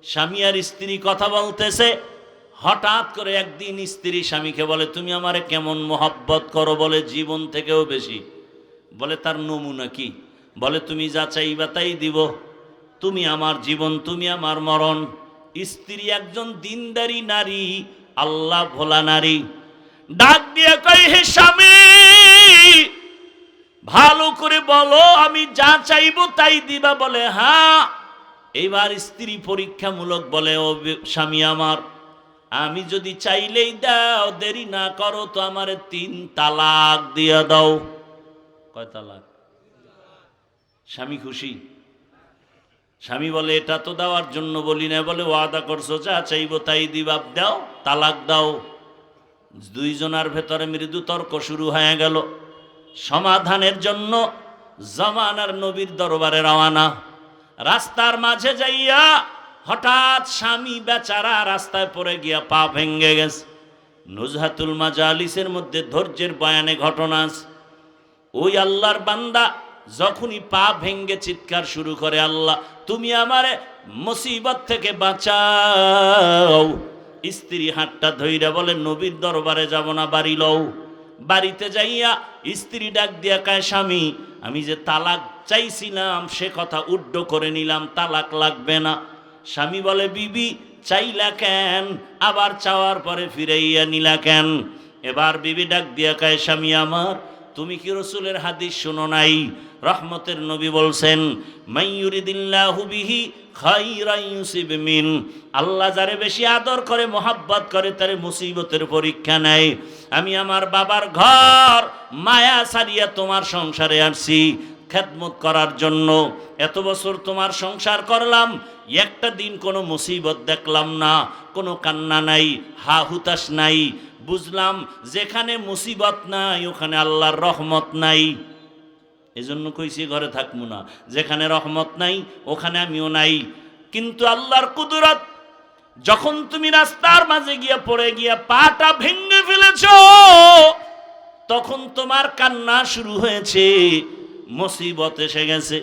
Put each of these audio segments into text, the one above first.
স্বামী আর স্ত্রী কথা বলতেছে, হঠাৎ করে একদিন স্ত্রী স্বামীকে বলে, তুমি আমারে কেমন মোহাব্বত করো? বলে, জীবন থেকেও বেশি। বলে, তার নমুনা কি? বলে, তুমি যা চাইবা তাই দিব, তুমি আমার জীবন, তুমি আমার মরণ। স্ত্রী একজন দিনদারি নারী, আল্লাহ ভোলা নারী, ডাক দিয়ে কই, হে স্বামী, ভালো করে বলো, আমি যা চাইবো তাই দিবা? বলে, হ্যাঁ। এইবার স্ত্রী পরীক্ষামূলক বলে, ও স্বামী আমার, আমি যদি চাইলেই দাও, দেরি না করো তো আমারে 3 তালাক দিয়ে দাও। কয় তালাক? স্বামী খুশি? স্বামী বলে, এটা তো দেওয়ার জন্য বলি না। বলে, ওয়াদা করছো, যা চাইবো তাই দিবা, দাও, তালাক দাও। দুইজনের ভেতরে মৃদু তর্ক শুরু হয়ে গেল। সমাধানের জন্য জামানার নবীর দরবারে রওনা। রাস্তার মাঝে যাইয়া হঠাৎ স্বামী বেচারা রাস্তায় পড়ে গিয়া পা ভেঙ্গে গেছে। নুজহাতুল মাজালিসের মধ্যে ধৈর্যের বয়ানে ঘটনা আছে। ওই আল্লাহর বান্দা যখনই পা ভেঙ্গে চিৎকার শুরু করে, আল্লাহ তুমি আমারে মুসিবত থেকে বাঁচাও। স্ত্রী হাতটা ধইরা বলে, নবীর দরবারে যাব না, বাড়ি লও। বাড়িতে যাইয়া স্ত্রী ডাক দিয়া কয়, স্বামী, আমি যে তালাক চাইছিলাম সে কথা উড্ড করে নিলাম, তালাক লাগবে না। স্বামী বলে, বিবি চাইলা কেন, আবার চাওয়ার পরে ফিরাইয়া নিলা কেন? এবার বিবি ডাক দিয়া কয়, স্বামী আমার, তুমি কি রসুলের হাদিস শুনো নাই? রহমতের নবী বলছেন, মাইয়ুরিদিল্লাহু বিহি খাইরান ইউসিব মিন, আল্লাহ যারে বেশি আদর করে, মোহাব্বত করে, তারে মুসিবতের পরীক্ষা নেয়। আমি আমার বাবার ঘর মায়া ছাড়িয়া তোমার সংসারে আসছি খেদমত করার জন্য। এত বছর তোমার সংসার করলাম, একটা দিন কোনো মুসিবত দেখলাম না, কোনো কান্না নাই, হা হুতাশ নাই। বুঝলাম যেখানে মুসিবত নাই ওখানে আল্লাহর রহমত নাই। এজন্য কইছি ঘরে থাকবো না, যেখানে রহমত নাই ওখানে আমিও নাই। কিন্তু আল্লাহর কুদরত, যখন তুমি রাস্তার মাঝে গিয়া পড়ে গিয়া পাটা ভেঙে ফেলেছ, তখন তোমার কান্না শুরু হয়েছে। মুসিবত এসে গেছে।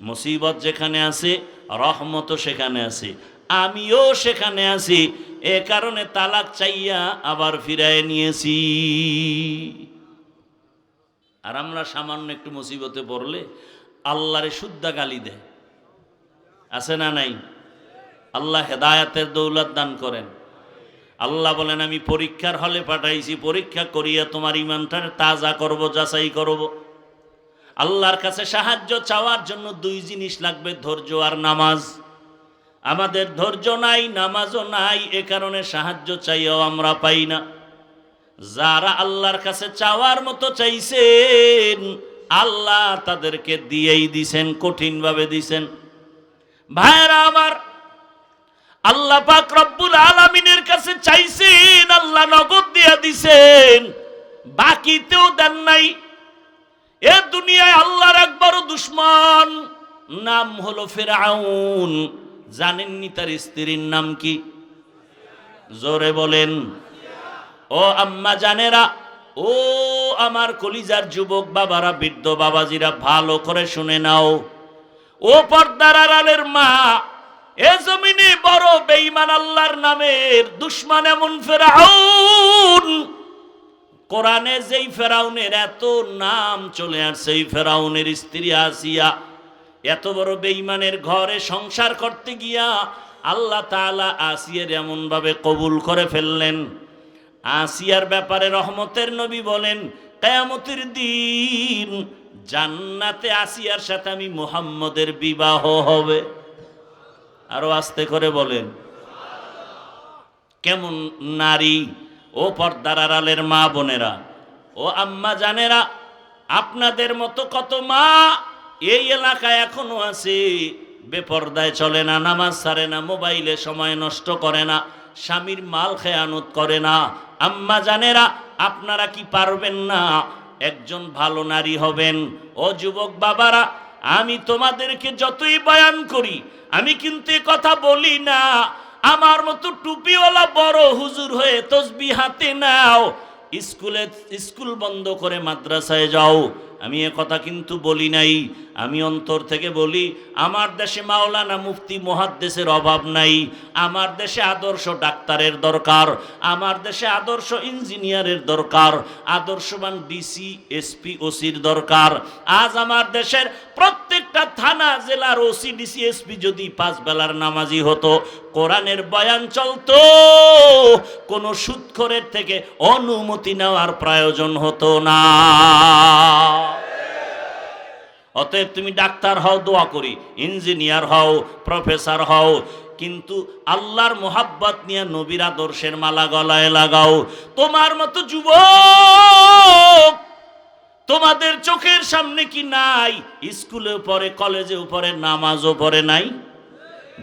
মুসিবত যেখানে আছে রহমতও সেখানে আছে, আমিও সেখানে আছি। এ কারণে তালাক চাইয়া আবার ফিরায় নিয়েছি। আর আমরা সামান্য একটু মুসিবতে পড়লে আল্লাহরে শুদ্ধা গালি দেয়, আছে না নাই? আল্লাহ হেদায়াতের দৌলত দান করেন। আল্লাহ বলেন, আমি পরীক্ষার হলে পাঠাইছি, পরীক্ষা করিয়া তোমার ইমানটা তাজা করব, যাচাই করব। আল্লাহর কাছে সাহায্য চাওয়ার জন্য 2 জিনিস লাগবে, ধৈর্য আর নামাজ। আমাদের ধৈর্য নাই, নামাজও নাই, এ কারণে সাহায্য চাইও আমরা পাই না। যারা আল্লাহর কাছে চাওয়ার মতো চাইছেন, আল্লাহ তাদেরকে দিয়েই দিছেন, কঠিনভাবে দিছেন। ভাইরা আমার, আল্লাহ পাক রব্বুল আলামিনের কাছে চাইছেন, আল্লাহ নগদ দিয়ে দিছেন, বাকিতেও দেন নাই। এ দুনিয়ায় আল্লাহর এক বড় দুশমন, নাম হলো ফিরআউন। জানেননি তার স্ত্রীর নাম কি? জোরে বলেন। ও আম্মা জানেরা, ও আমার কলিজার যুবক বাবারা, বৃদ্ধ বাবাজিরা, ভালো করে শুনে নাও। ও পর্দার আড়ালের মা, এ জমিনে বড় বেঈমান আল্লাহর নামের দুশমন এমন ফিরআউন। কোরআনে যেই ফেরাউনের এত নাম চলে আসছে, এই ফেরাউনের স্ত্রী আসিয়া এত বড় বেঈমানের ঘরে সংসার করতে গিয়া আল্লাহ তাআলা আসিয়ার এমন ভাবে কবুল করে ফেললেন। আসিয়ার ব্যাপারে রহমতের নবী বলেন, কিয়ামতের দিন জান্নাতে আসিয়ার সাথে আমি মুহাম্মদের বিবাহ হবে। আরো আস্তে করে বলেন। কেমন নারী! ও পর্দার আড়ালের মা বোনেরা, ও আম্মা জানেরা, আপনাদের মতো কত মা এই এলাকায় এখনো আছে, বেপর্দায় চলে না, নামাজ ছাড়ে না, মোবাইলে সময় নষ্ট করে না, স্বামীর মাল খেয়ানত করে না। আম্মা জানেরা, আপনারা কি পারবেন না একজন ভালো নারী হবেন? ও যুবক বাবারা, আমি তোমাদেরকে যতই বয়ান করি, আমি কিন্তু কথা বলি না আমার মতো টুপিওয়ালা বড় হুজুর হয়ে তসবিহ হাতে নাও, স্কুল বন্ধ করে মাদ্রাসায় যাও, আমি এ কথা কিন্তু বলি নাই, আমি অন্তর থেকে বলি, আমার দেশে মাওলানা মুফতি মুহাদ্দিসের অভাব নাই, আমার দেশে আদর্শ ডাক্তারের দরকার, আমার দেশে আদর্শ ইঞ্জিনিয়ারের দরকার, আদর্শবান ডিসি এসপি ওসির দরকার। আজ আমার দেশের প্রত্যেকটা থানা জেলার ওসি ডিসি এসপি যদি 5 বেলার নামাজি হতো, কোরআনের বয়ান চলতো, কোন সুদখোরের থেকে অনুমতি নেওয়ার প্রয়োজন হতো না। অতএব তুমি ডাক্তার হও, দোয়া করি, ইঞ্জিনিয়ার হও, প্রফেসর হও, কিন্তু আল্লাহর মোহাব্বত নিয়ে নবীর আদর্শের মালা গলায় লাগাও। তোমার মতো যুবক তোমাদের চোখের সামনে কি নাই? স্কুলে পড়ে, কলেজে পড়ে, নামাজও পড়ে নাই?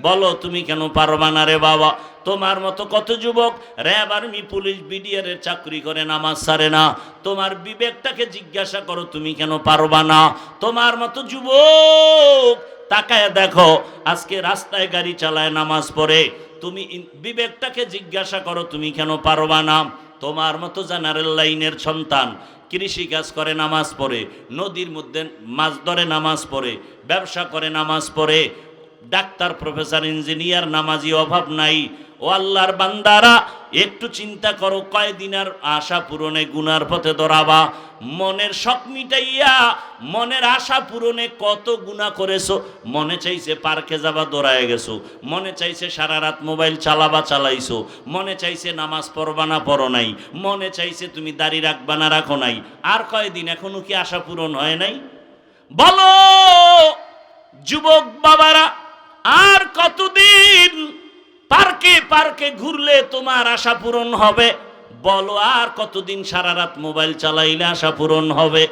বলো তুমি কেন পারবা না রে বাবা? তোমার মতো কত যুবক র্যাব, আর্মি, পুলিশ, বিডিআর এর চাকরি করে, নামাজ ছাড়ে না। তোমার বিবেকটাকে জিজ্ঞাসা করো, তুমি কেন পারবা না? তোমার মতো যুবক তাকায় দেখো, আজকে রাস্তায় গাড়ি চালায়, নামাজ পড়ে, তুমি বিবেকটাকে জিজ্ঞাসা করো, তুমি কেন পারবা না? তোমার মতো জেনারেল লাইনের সন্তান কৃষি কাজ করে, নামাজ পড়ে, নদীর মধ্যে মাছ ধরে, নামাজ পড়ে, ব্যবসা করে, নামাজ পড়ে, ডাক্তার, প্রফেসর, ইঞ্জিনিয়ার, নামাজি অভাব নাই। ও আল্লাহর বান্দারা, একটু চিন্তা করো, কয়দিন আর আশা পূরণে গুনার পথে দৌড়াবা? মনের শখ মিটাইয়া, মনের আশা পূরণে কত গুনাহ করেছো। মনে চাইছে পার্কে যাবা, দৌড়ায় গেছো। মনে চাইছে সারা রাত মোবাইল চালাবা, চালাইছো। মনে চাইছে নামাজ পড়বা না, পড়ো নাই। মনে চাইছে তুমি দাড়ি রাখবা না, রাখো নাই। আর কয়দিন, এখনো কি আশা পূরণ হয় নাই? বলো যুবক বাবারা, আর কতদিন পার্কে পার্কে ঘুরলে তোমার আশা পূরণ হবে? বলো আর কতদিন সারা রাত মোবাইল চালাইলে আশা পূরণ হবে?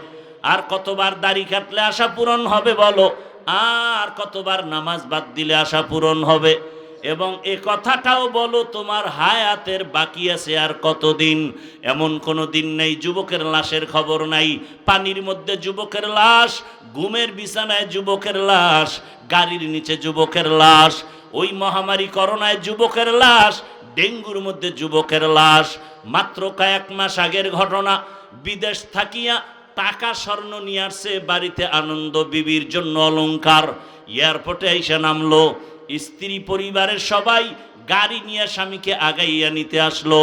আর কতবার দাড়ি কাটলে আশা পূরণ হবে? বলো আর কতবার নামাজ বাদ দিলে আশা পূরণ হবে? এবং এ কথাটাও বলো, তোমার হায়াতের বাকি আছে আর কতদিন? এমন কোনো দিন নেই যুবকের লাশের খবর নাই। পানির মধ্যে যুবকের লাশ, ঘুমের বিছানায় যুবকের লাশ, গাড়ির নিচে যুবকের লাশ, ওই মহামারী করোনায় যুবকের লাশ, ডেঙ্গুর মধ্যে যুবকের লাশ। মাত্র কয়েক মাস আগের ঘটনা, বিদেশ থাকিয়া টাকা স্বর্ণ নিয়ে আসছে বাড়িতে, আনন্দ বিবির জন্য অলংকার। এয়ারপোর্টে এসে নামলো, স্ত্রী পরিবারের সবাই গাড়ি নিয়ে স্বামীকে আগাইয়া নিতে আসলো,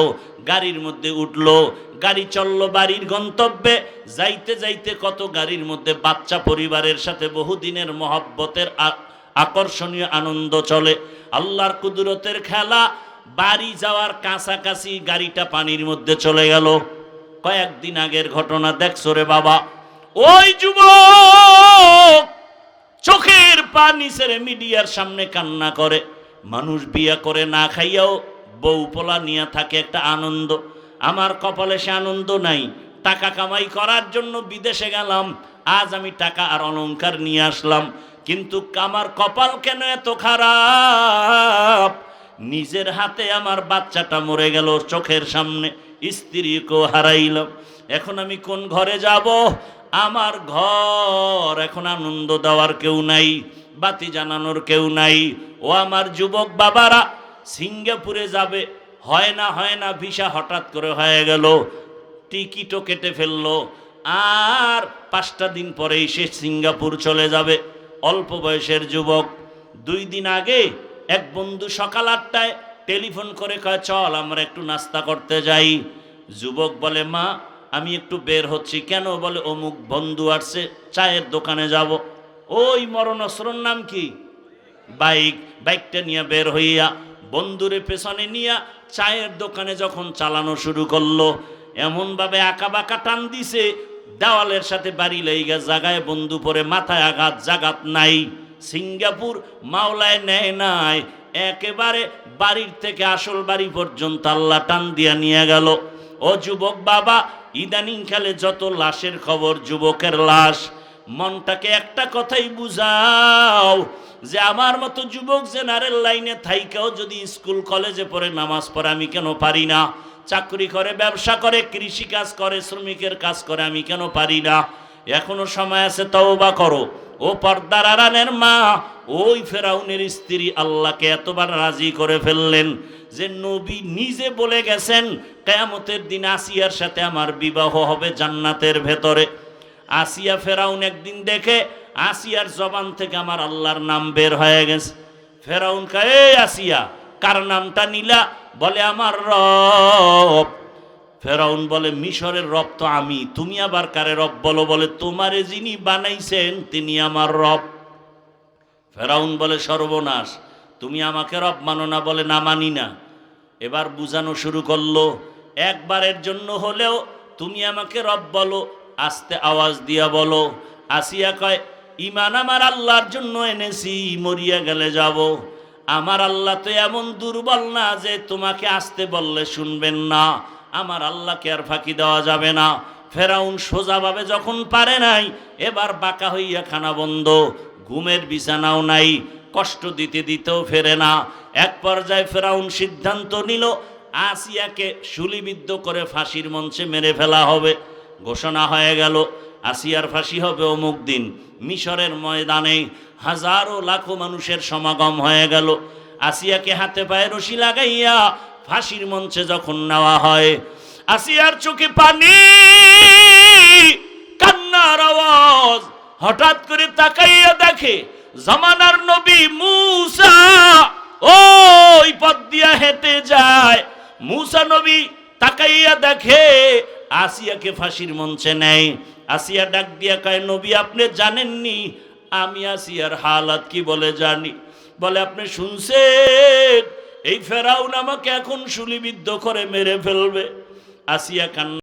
গাড়ির মধ্যে উঠলো, গাড়ি চললো বাড়ির গন্তব্যে। যাইতে যাইতে কত গাড়ির মধ্যে বাচ্চা পরিবারের সাথে বহুদিনের মহব্বতের আকর্ষণীয় আনন্দ চলে। আল্লাহর কুদরতের খেলা, বাড়ি যাওয়ার কাছাকাছি গাড়িটা পানির মধ্যে চলে গেল। কয়েকদিন আগের ঘটনা দেখছো রে বাবা। ওই যুবক চোখের পানি ছেড়ে মিডিয়ার সামনে কান্না করে। মানুষ বিয়ে করে না খাইয়াও বউ পোলা নিয়ে থাকে একটা আনন্দ। আমার কপালে সে আনন্দ নাই। টাকা কামাই করার জন্য বিদেশে গেলাম, আজ আমি টাকা আর অলংকার নিয়ে আসলাম, কিন্তু আমার কপাল কেন এত খারাপ? নিজের হাতে আমার বাচ্চাটা মরে গেল চোখের সামনে, স্ত্রীকেও হারাইলাম। এখন আমি কোন ঘরে যাব? আমার ঘর এখন আনন্দ দেওয়ার কেউ নাই, বাতি জানানোর কেউ নাই। ও আমার যুবক বাবারা, সিঙ্গাপুরে যাবে, হয় না ভিসা হঠাৎ করে হয়ে গেল, টিকিটও কেটে ফেললো, আর 5টা দিন পরেই সে সিঙ্গাপুর চলে যাবে। অল্প বয়সের যুবক। 2 দিন আগে এক বন্ধু সকাল 8টায় টেলিফোন করে কয়, চল আমরা একটু নাস্তা করতে যাই। যুবক বলে, মা আমি একটু বের হচ্ছি। কেন? বলে, অমুক বন্ধু আসছে, চায়ের দোকানে যাব। ওই মরণস্রোর নাম কি? বাইকটা নিয়ে বের হইয়া বন্ধুরে পেছনে নিয়ে চায়ের দোকানে যখন চালানো শুরু করলো, এমনভাবে আঁকা বাঁকা টান দিছে, দেওয়ালের সাথে বাড়ি লেগে জাগায় বন্ধু পরে মাথায় আঘাত, জাগাত নাই। সিঙ্গাপুর মাওলায় নেয় নাই, একেবারে বাড়ির থেকে আসল বাড়ি পর্যন্ত আল্লাহ টান দিয়া নিয়ে গেল। ও যুবক বাবা, ইদানিং কালে যত লাশের খবর, যুবকের লাশ। মনটাকে একটা কথাই বুঝাও, যে আমার মতো যুবক জেনারেল লাইনে থাইকাও যদি স্কুল কলেজে পড়ে, নামাজ পড়ে, আমি কেন পারি না? চাকরি করে, ব্যবসা করে, কৃষি কাজ করে, শ্রমিকের কাজ করে, আমি কেন পারি না? এখনো সময় আছে, তওবা করো। ও পর্দার আড়ালের মা, ওই ফেরাউনের স্ত্রী আল্লাহকে এতবার রাজি করে ফেললেন যে নবী নিজে বলে গেছেন, কিয়ামতের দিন আসিয়ার সাথে আমার বিবাহ হবে জান্নাতের ভেতরে। আসিয়া ফেরাউন একদিন দেখে আসিয়ার জবান থেকে আমার আল্লাহর নাম বের হয়ে গেছে। ফেরাউন কয়, এই আসিয়া, কার নামটা নিলা? বলে আমার রব। ফেরাউন বলে, মিশরের রব তো আমি, তুমি আবার কারে রব বলো? বলে, তোমারে যিনি বানাইছেন তিনি আমার রব। ফেরাউন বলে, সর্বনাশ, তুমি আমাকে রব মানো না? বলে, না, মানি না। এবার বুঝানো শুরু করলো, একবারের জন্য হলেও তুমি আমাকে রব বলো, আস্তে আওয়াজ দিয়া বলো। আসিয়া কয়, ইমান আমার আল্লাহর জন্য এনেছি, মরিয়া গেলে যাব। আমার আল্লাহ তো এমন দুর্বল না যে তোমাকে আসতে বললে শুনবেন না। আমার আল্লাহকে আর ফাঁকি দেওয়া যাবে না। ফেরাউন সোজাভাবে যখন পারে নাই, এবার বাঁকা হইয়া খানা বন্ধ, ঘুমের বিছানাও নাই, কষ্ট দিতে দিতেও ফেরে না। এক পর্যায়ে ফেরাউন সিদ্ধান্ত নিল, আসিয়াকে শুলিবিদ্ধ করে ফাঁসির মঞ্চে মেরে ফেলা হবে। ঘোষণা হয়ে গেল, আসিয়ার ফাঁসি হবে অমুক দিন। মিশরের ময়দানে হাজারো লাখো মানুষের সমাগম হয়ে গেল। আসিয়াকে হাতে পায়ে রশি লাগাইয়া ফাঁসির মঞ্চে যখন নেওয়া হয়, আসিয়ার চোখে পানি, কান্নার আওয়াজ। হঠাৎ করে তাকাইয়া দেখে জামানার নবী মূসা ওই পথ দিয়া হেঁটে যায়। মূসা নবী তাকাইয়া দেখে আসিয়াকে ফাঁসির মঞ্চে নেয়। আসিয়া ডাক দিয়া কয়, নবী আপনি জানেননি আমি আসিয়ার হালাত কি? বলে, জানি। বলে, আপনি শুনছেন এই ফেরাউন আমাকে এখন শুলিবিদ্ধ করে মেরে ফেলবে? আসিয়া কান্না